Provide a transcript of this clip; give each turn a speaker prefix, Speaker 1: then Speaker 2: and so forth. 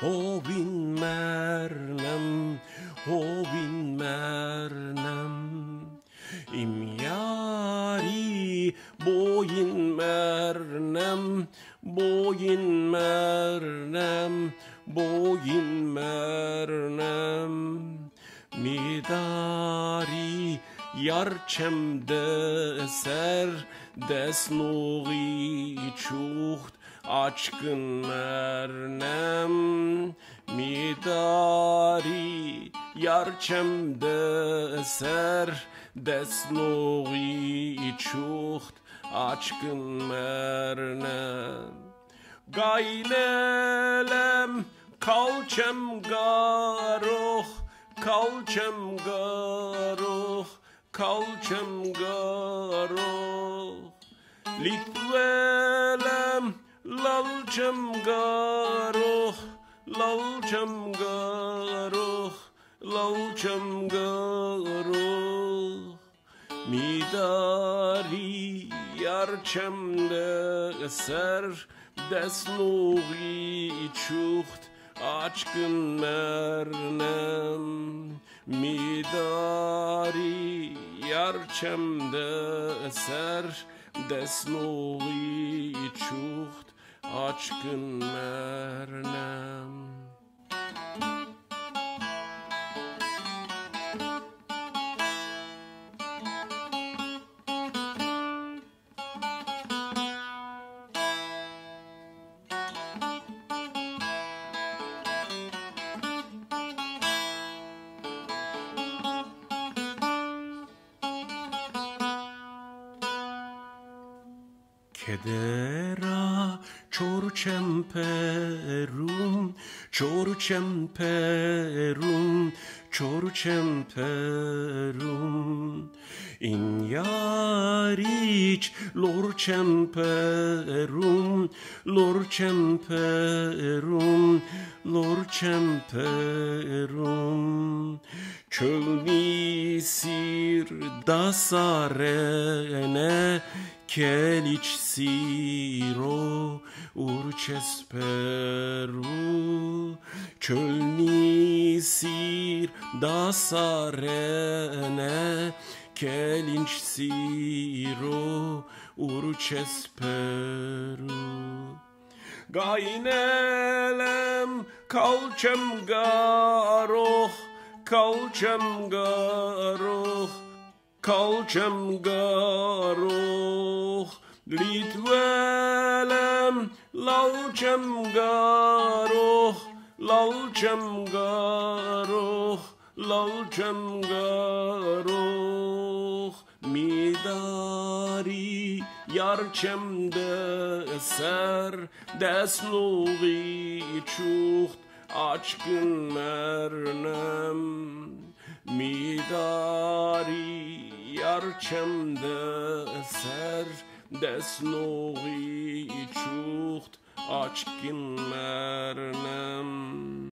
Speaker 1: Hovin mernem, hovin mernem. Im yari boyin mernem, boyin mernem, boyin mernem. Midari yarçemde ser desnuği çuht aşkın mernem. Midari yarçemde ser desnuği çuht aşkın mernem. Gaylelem kalçem garoh, kalçem garoh, kalçem garoh. Litvelem lalçem garoh, lalçem garoh, lalçem garoh. Midari yarçemde ser desnuği çuht aşkın mernem. Midari yarçemde ser desnuği çuht aşkın mernem. Kedera çorçemperum, çorçemperum, çorçemperum. In yariç lorçemperum, lorçemperum, lorçemperum. Çölnisir dasarene keliç siro urçesperu. Çölnisir dasarene kelinç siro urçesperu. Gaynelem kalçem garoh, kalçem garoh, kalçem garoh. Litvelem lalçem garoh, lalçem garoh, lalçem garoh. Midari yarçemde ser desnuği çuht aşkın mernem. Midari yarçemde ser desnuği çuht aşkın mernem.